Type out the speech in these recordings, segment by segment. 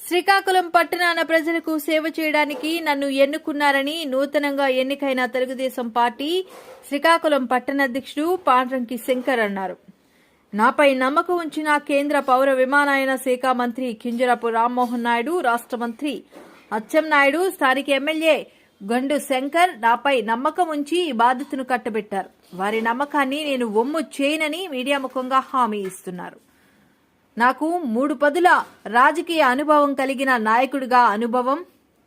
శ్రీకాకుళం పట్టణ ప్రజలకు సేవ చేయడానికి నన్ను ఎన్నుకున్నారని నూతనంగా ఎన్నికైన తెలుగుదేశం పార్టీ శ్రీకాకుళం పట్టణ అధ్యక్షుడు పాండ్రంకి శంకర్ అన్నారు. నాపై నమ్మకం ఉంచిన కేంద్ర పౌర విమానయాన శాఖ మంత్రి కింజరాపు రామ్మోహన్ నాయుడు, రాష్ట్ర మంత్రి అచ్చెన్నాయుడు, స్థానిక ఎమ్మెల్యే గండు శంకర్ నాపై నమ్మకం ఉంచి ఈ బాధ్యతను కట్టబెట్టారు. వారి నమ్మకాన్ని నేను వమ్ము చేయనని మీడియా ముఖంగా హామీ ఇస్తున్నారు. నాకు 3 పదుల రాజకీయ అనుభవం కలిగిన నాయకుడిగా అనుభవం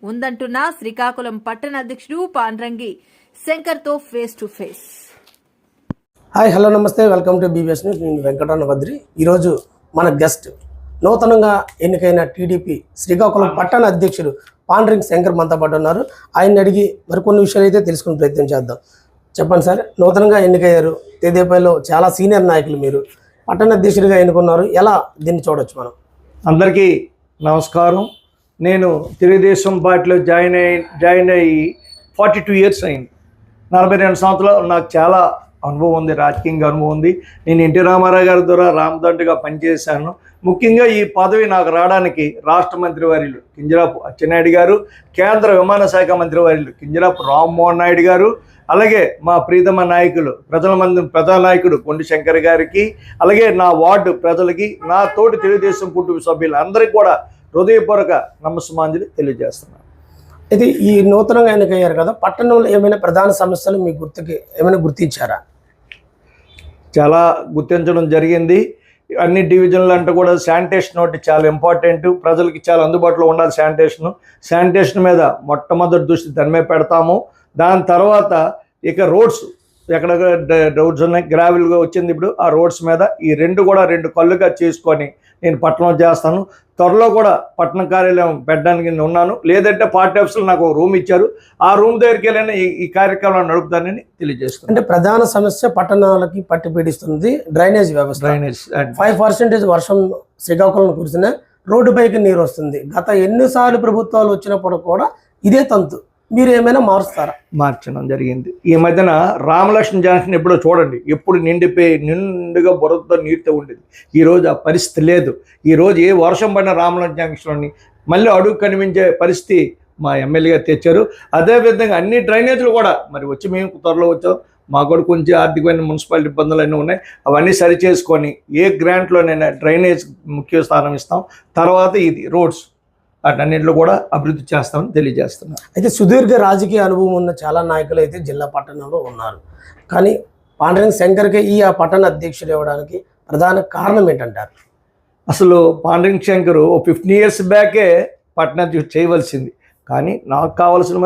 ఉందంటున్న శ్రీకాకుళం పట్టణ అధ్యక్షుడు పాండ్రంగి శంకర్తో face to face. Hi, hello, namaste, welcome to BBS news. నేను వెంకటరమణ బద్రి. ఈరోజు మన గెస్ట్ నూతనంగా ఎన్నికైన టీడీపీ శ్రీకాకుళం పట్టణ అధ్యక్షుడు పాండ్రంగి శంకర్ మనతో పాటు ఉన్నారు. ఆయన్ని అడిగి మరికొన్ని విషయాలు అయితే తెలుసుకునే ప్రయత్నం చేద్దాం. చెప్పండి సార్, నూతనంగా ఎన్నికయ్యారు, తెదేపాలో చాలా సీనియర్ నాయకులు, మీరు పట్టణ అధ్యక్షుడిగా ఎన్నుకున్నారు. ఎలా దీన్ని చూడొచ్చు మనం? అందరికీ నమస్కారం. నేను తెలుగుదేశం పార్టీలో జాయిన్ అయ్యి 42 ఇయర్స్ అయింది. 42 సంవత్సరాలు నాకు చాలా అనుభవం ఉంది, రాజకీయంగా అనుభవం ఉంది. నేను ఎన్టీ రామారావు గారి ద్వారా రామదండ్రిగా పనిచేశాను. ముఖ్యంగా ఈ పదవి నాకు రావడానికి రాష్ట్ర మంత్రి వర్యులు కింజరాపు అచ్చెన్నాయుడు గారు, కేంద్ర విమాన శాఖ మంత్రి వర్యులు కింజరాపు రామ్మోహన్ నాయుడు గారు, అలాగే మా ప్రీతమ నాయకులు ప్రజా నాయకుడు కొండి శంకర్ గారికి, అలాగే నా వార్డు ప్రజలకి, నా తోటి తెలుగుదేశం కుటుంబ సభ్యులు అందరికీ కూడా హృదయపూర్వక నమస్సుమాంజలి తెలియజేస్తున్నాను. ఇది ఈ నూతనంగా ఎన్నికయ్యారు కదా, పట్టణంలో ఏమైనా ప్రధాన సమస్యలు మీ ఏమైనా గుర్తించారా? చాలా గుర్తించడం జరిగింది. అన్ని డివిజన్లు అంటే కూడా శానిటేషన్ ఒకటి చాలా ఇంపార్టెంట్, ప్రజలకి చాలా అందుబాటులో ఉండాలి. శానిటేషన్ మీద మొట్టమొదటి దృష్టి దాని మీద పెడతాము. దాని తర్వాత ఇక రోడ్స్, ఎక్కడ రోడ్స్ ఉన్నాయి, గ్రావెల్గా వచ్చింది ఇప్పుడు, ఆ రోడ్స్ మీద ఈ రెండు కళ్ళుగా చేసుకొని నేను పట్టణం చేస్తాను. త్వరలో కూడా పట్టణ కార్యాలయం పెట్టడానికి ఉన్నాను. లేదంటే పార్టీ ఆఫీసులు నాకు రూమ్ ఇచ్చారు, ఆ రూమ్ దగ్గరికి వెళ్ళిన ఈ కార్యక్రమాన్ని నడుపుతానని తెలియజేస్తాను. అంటే ప్రధాన సమస్య పట్టణాలకి పట్టి పీడిస్తుంది డ్రైనేజ్ వ్యవస్థ. 5% వర్షం శ్రీకాకుళం కురిసిన రోడ్డుపైకి నీరు వస్తుంది. గత ఎన్నిసార్లు ప్రభుత్వాలు వచ్చినప్పుడు కూడా ఇదే తంతు. మీరు ఏమైనా మార్చడం జరిగింది. ఈ మధ్యన రామలక్ష్మణ జంక్షన్ ఎప్పుడో చూడండి, ఎప్పుడు నిండుగా బురదతో నీరుతో ఉండేది. ఈరోజు ఆ పరిస్థితి లేదు. ఈరోజు ఏ వర్షం పడిన రామలక్ష్మణ జంక్షన్లోని మళ్ళీ అడుగు కనిపించే పరిస్థితి మా ఎమ్మెల్యే గారు తెచ్చారు. అదేవిధంగా అన్ని డ్రైనేజీలు కూడా మరి వచ్చి మేము త్వరలో వచ్చాం. మాకు కూడా కొంచెం ఆర్థికమైన మున్సిపాలిటీ ఇబ్బందులు అన్నీ ఉన్నాయి. అవన్నీ సరి చేసుకొని ఏ గ్రాంట్లోనైనా డ్రైనేజ్ ముఖ్య స్థానం ఇస్తాం. తర్వాత ఇది రోడ్స్, వాటన్నింటిలో కూడా అభివృద్ధి చేస్తామని తెలియజేస్తున్నాం. అయితే సుదీర్ఘ రాజకీయ అనుభవం ఉన్న చాలా నాయకులు అయితే జిల్లా పట్టణంలో ఉన్నారు. కానీ పాండ్రంగి శంకర్కి ఆ పట్టణ అధ్యక్షుడు ఇవ్వడానికి ప్రధాన కారణం ఏంటంటారు? అసలు పాండ్రంగి శంకర్ 15 ఇయర్స్ బ్యాకే పట్టణాధ్యక్షుడు చేయవలసింది. కానీ నాకు కావాల్సిన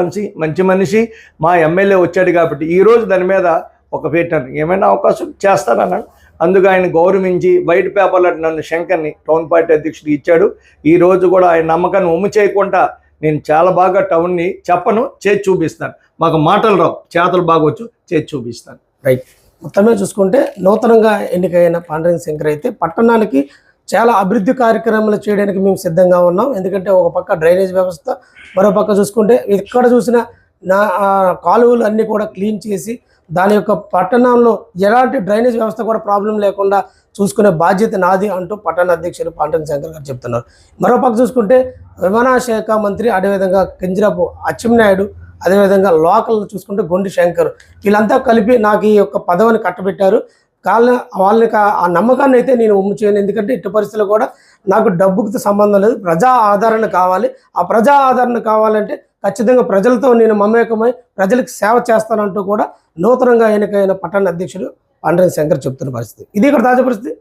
మంచి మనిషి మా ఎమ్మెల్యే వచ్చాడు కాబట్టి ఈరోజు దాని మీద ఒక పెట్టాను, ఏమైనా అవకాశం చేస్తానన్నాడు. అందుకు ఆయన గౌరవించి వైట్ పేపర్లో నన్ను శంకర్ని టౌన్ పార్టీ అధ్యక్షుడు ఇచ్చాడు. ఈరోజు కూడా ఆయన నమ్మకాన్ని ఒమ్ము చేయకుండా నేను చాలా బాగా టౌన్ని చెప్పను, చేసి చూపిస్తాను. మాకు మాటలు రావు, చేతలు బాగొచ్చు, చేసి చూపిస్తాను. రైట్. మొత్తమే చూసుకుంటే నూతనంగా ఎన్నికైన పాండ్రంగి శంకర్ అయితే పట్టణానికి చాలా అభివృద్ధి కార్యక్రమాలు చేయడానికి మేము సిద్ధంగా ఉన్నాం. ఎందుకంటే ఒక పక్క డ్రైనేజ్ వ్యవస్థ, మరో పక్క చూసుకుంటే ఎక్కడ చూసినా కాలువలు అన్నీ కూడా క్లీన్ చేసి దాని యొక్క పట్టణంలో ఎలాంటి డ్రైనేజ్ వ్యవస్థ కూడా ప్రాబ్లం లేకుండా చూసుకునే బాధ్యత నాది అంటూ పట్టణ అధ్యక్షుడు పాండ్రంగి శంకర్ గారు చెప్తున్నారు. మరోపక్క చూసుకుంటే విమానయాన శాఖ మంత్రి, అదేవిధంగా కింజరాపు అచ్చెన్నాయుడు, అదేవిధంగా లోకల్ చూసుకుంటే గొండి శంకర్, వీళ్ళంతా కలిపి నాకు ఈ యొక్క పదవిని కట్టబెట్టారు. వాళ్ళకి ఆ నమ్మకాన్ని అయితే నేను ఒమ్ము చేయను. ఎందుకంటే ఇటు పరిస్థితుల్లో కూడా నాకు డబ్బుకి సంబంధం లేదు, ప్రజా ఆదరణ కావాలి. ఆ ప్రజా ఆదరణ కావాలంటే ఖచ్చితంగా ప్రజలతో నేను మమేకమై ప్రజలకు సేవ చేస్తానంటూ కూడా నూతనంగా ఎన్నికైన పట్టణ అధ్యక్షుడు పాండ్రంగి శంకర్ చెప్తున్న పరిస్థితి. ఇది ఇక్కడ తాజా పరిస్థితి.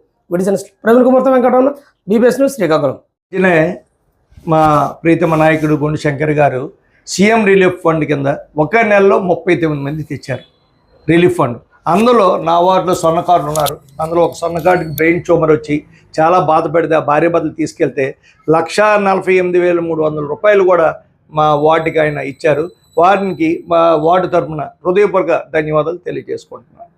ప్రవీణ్ కుమార్తో వెంకటరమణ, బీబీఎస్ న్యూస్, శ్రీకాకుళం. మా ప్రీతమ నాయకుడు గొండి శంకర్ గారు సీఎం రిలీఫ్ ఫండ్ కింద ఒక నెలలో 39 మంది తెచ్చారు రిలీఫ్ ఫండ్. అందులో నా వార్డులో స్వర్ణకారులు ఉన్నారు. అందులో ఒక స్వర్ణకారుడికి బ్రెయిన్ ట్యూమర్ వచ్చి చాలా బాధపడితే ఆ భార్య బదులు తీసుకెళ్తే 1,48,300 రూపాయలు కూడా మా వార్డుకి ఆయన ఇచ్చారు. వారికి మా వార్డు తరఫున హృదయపూర్వక ధన్యవాదాలు తెలియజేసుకుంటున్నాను.